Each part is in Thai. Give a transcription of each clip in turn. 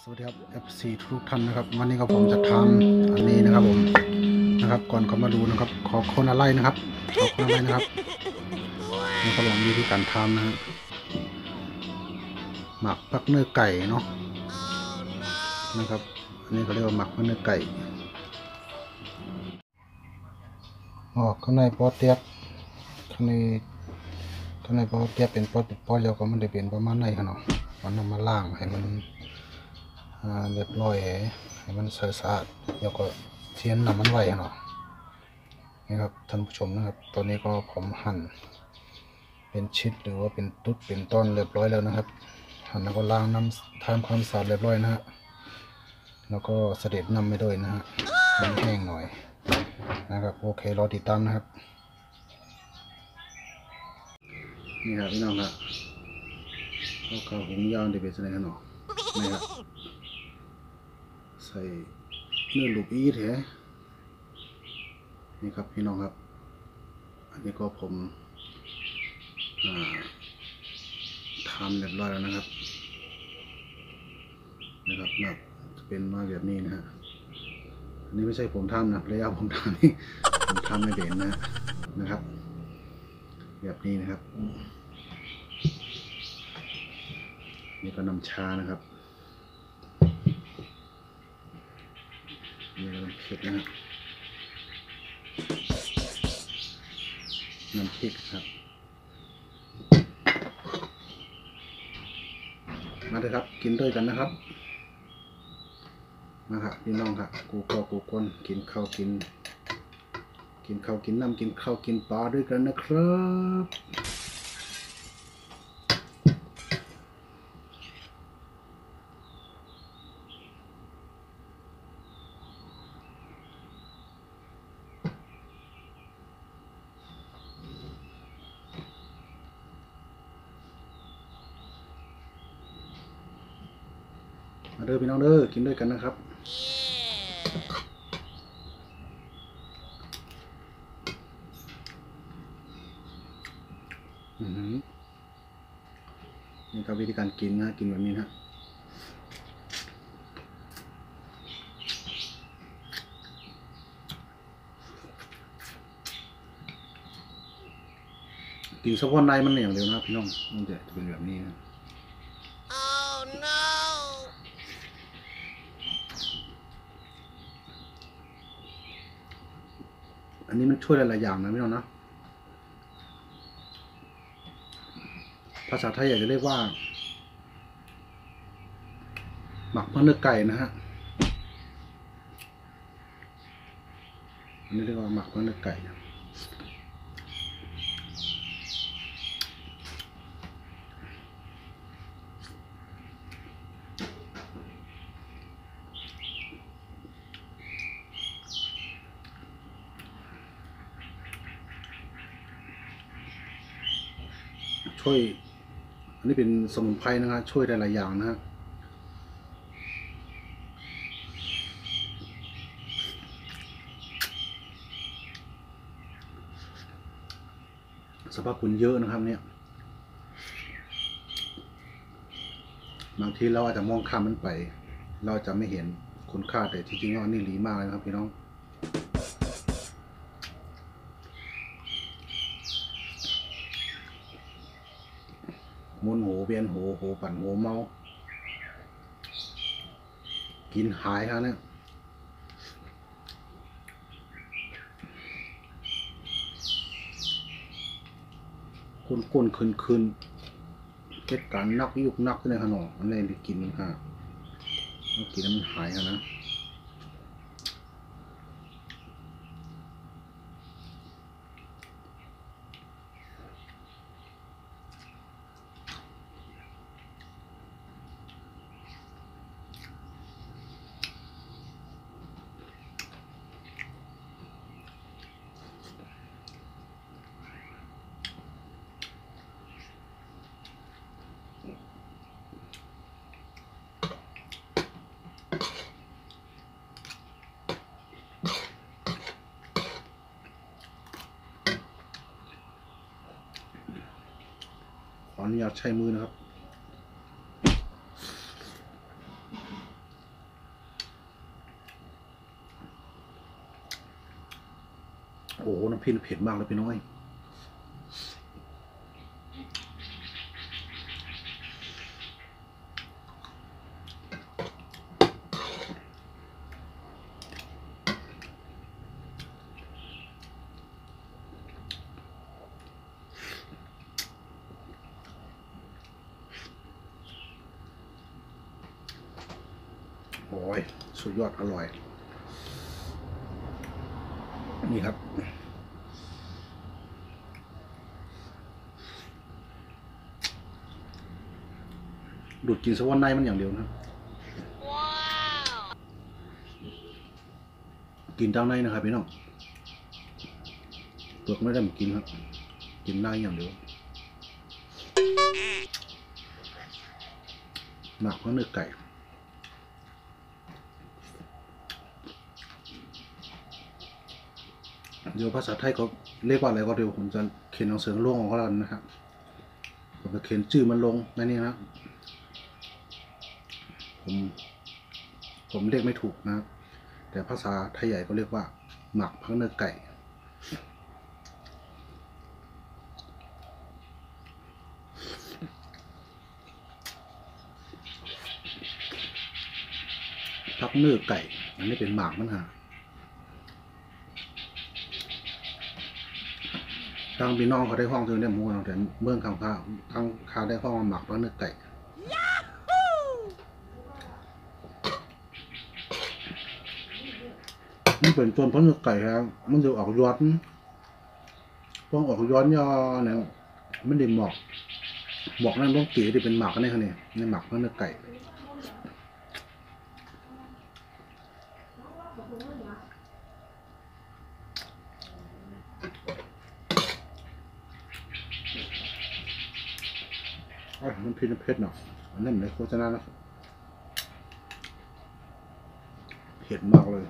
สวัสดีครับ FC ทุกท่านนะครับวันนี้ก็ผมจะทำอันนี้นะครับผมนะครับก่อนเข้ามาดูนะครับขอคนอะไรนะครับขอคนอะไรนะครับนี่ครับผมวิธีการทำนะฮะหมักพักเนื้อไก่เนาะนะครับอันนี้เขาเรียกว่าหมักพักเนื้อไก่ข้างในปอเตียบข้างในปอเตียบเป็นปอแล้วก็มันได้เป็นประมาณไหนครับเนาะมันนำมาล้างให้มันเรียบร้อยให้มันสะอาดแล้วก็เทียนน้ำมันไว้เนาะนี่ครับท่านผู้ชมนะครับตอนนี้ก็ผมหั่นเป็นชิ้นหรือว่าเป็นตุ๊ดเป็นต้นเรียบร้อยแล้วนะครับหั่นแล้วก็ล้างน้ำทำความสะอาดเรียบร้อยนะฮะแล้วก็เสด็จน้ำไม่ด้วยนะฮะมันแห้งหน่อยนะครับโอเครอติดตามนะครับนี่ครับพี่น้องครับข้าวหุงยาวเดี๋ยวเป็นอะไรกันเนาะนี่ครับใส่เนื้อลูกอีแท้นี่ครับพี่น้องครับอันนี้ก็ผมทำเรียบร้อยแล้วนะครับจะเป็นมาแบบนี้นะฮะอันนี้ไม่ใช่ผมทำนะระยะผมทำนี่ผมทำไม่เป็นนะครับแบบนี้นะครับนี่ก็น้ำชานะครับนี่ก็น้ำพริกนะครับน้ำพริกครับมาเลยครับกินด้วยกันนะครับมาครับพี่น้องครับกูคนกินข้าวกินน้ำกินข้าวกินปลาด้วยกันนะครับมาเด้อพี่น้องเด้อกินด้วยกันนะครับนี่ครับวิธีการกินนะกินแบบนี้นะกินเฉพาะในมันอย่างเดียวนะพี่น้องมันจะเป็นแบบนี้นะอันนี้มันช่วยหลายๆอย่างนะพี่น้องนะภาษาไทยอยากจะเรียกว่าหมักเนื้อไก่นะฮะอันนี้เรียกว่าหมักเนื้อไก่ช่วยอันนี้เป็นสมุนไพรนะฮะช่วยได้หลายอย่างนะฮะสรรพคุณเยอะนะครับเนี่ยบางทีเราอาจจะมองข้ามมันไปเราจะไม่เห็นคุณค่าแต่ที่จริงว่านี่ดีมากเลยนะครับพี่น้องมุนหูเวียนหูปั่นหูเมากินหายครับเนี่ยก้นคืนเกิดการนักยุกนักในขนมอันนี้ได้กินค่ะกินแล้วมันหายนะขออนุญาตใช้มือนะครับ โอ้น้ำพริกเผ็ดมากเลยพี่น้อยโอ้ยสุดยอดอร่อยนี่ครับดูดกินสวรรค์ในมันอย่างเดียวนะกินด้านในนะครับพี่น้องเปลือกไม่ได้มากินครับกินได้อย่างเดียวหมักเพราะเนื้อไก่เดี๋ยวภาษาไทยเขาเรียกว่าอะไรก็เดี๋ยวผมจะเขียนหนังสือลงของเขาแล้วนะครับผมจะเขียนชื่อมันลงในนี้นะผมเรียกไม่ถูกนะครับแต่ภาษาไทยใหญ่ก็เรียกว่าหมักพักเนื้อไก่พักเนื้อไก่อันนี้เป็นหมากมันฮะทางพี่น้องเขาได้ห้องถึงได้หมูแต่เมืองข้างข้าได้ห้องหมักพักเนื้อไก่มันเป็นส่วนพักเนื้อไก่ครับมันจะออกยอดต้องออกย้อนยอเนี่ยมันได้หมอกนั่นต้องเก๋ที่เป็นหมักนี่ครับเนี่ยในหมักพักเนื้อไก่มันพิษเผ็ดเนาะอันนั้นเลยโฆษณานะเผ็ดมากเลย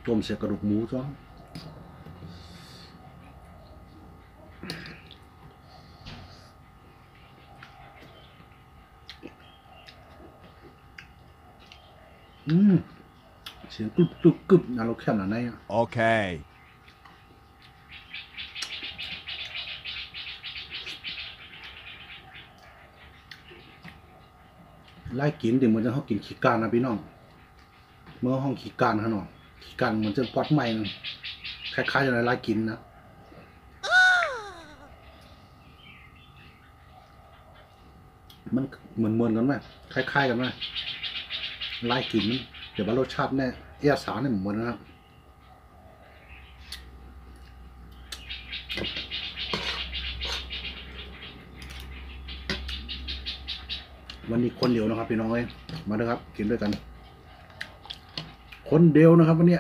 ต้มเสียกระดูกหมูจ้ะเสียงกรึบนะเราแค่ไหนไหนอ่ะโอเคไล่กินเดี๋ยวมันจะเขากินขี้กานนะพี่น้องเมื่อห้องขี้กานฮะน้องขี้กานมันจะปอดใหม่คล้ายๆอย่างไรไล่กินนะมันเหมือนกันไหมคล้ายๆกันไหมไล่กินเดี๋ยวว่ารสชาติเนี่ยเอียสาเนี่ยเหมือนนะครับวันนี้คนเดียวนะครับพี่น้องเอ้ยมาเลยครับกินด้วยกันคนเดียวนะครับวันนี้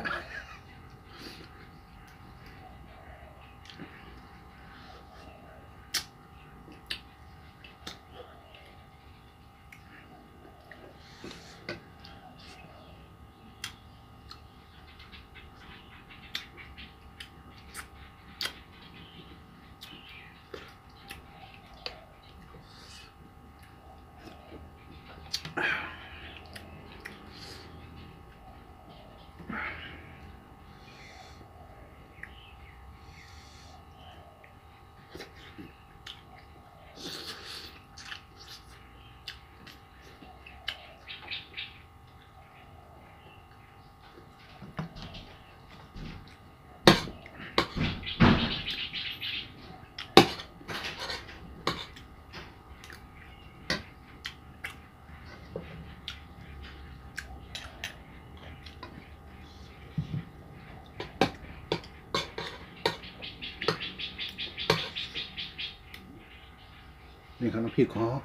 นี่ครับน้ำพริกของ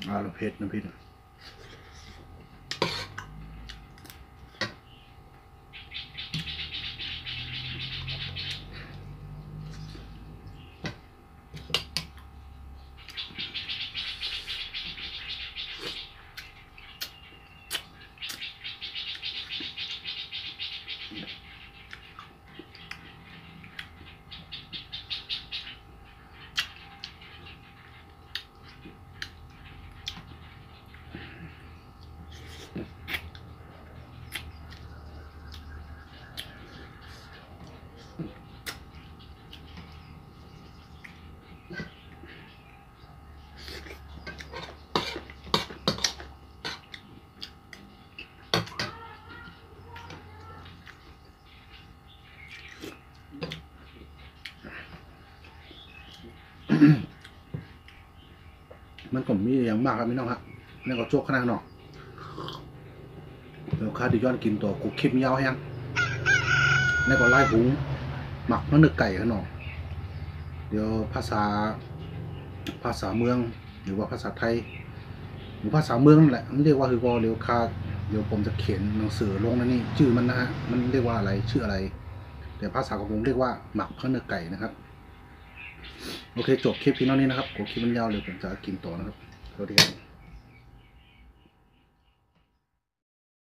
น้ำเผ็ดน้ำพริก มันก็มีอย่างมากครับพี่น้องครับนี่ก็โจกขนาดเนาะเดี๋ยวข้าดิย้อนกินตัวกูคลิปยาวแฮงนี่ก็ไล่หุงหมักมันนึกไก่ขนาดเดี๋ยวภาษาเมืองหรือว่าภาษาไทยหรือภาษาเมืองนั่นแหละมันเรียกว่าคือว่าเดี๋ยวข้าเดี๋ยวผมจะเขียนหนังสือลงในนี่ชื่อมันนะฮะมันเรียกว่าอะไรชื่ออะไรแต่ภาษาของผมเรียกว่าหมักเนื้อไก่นะครับโอเคจบคลิปพี่น้องนี้นะครับกดคลิปมันยาวเลยผมจะกินต่อนะครับสวัสดีครับ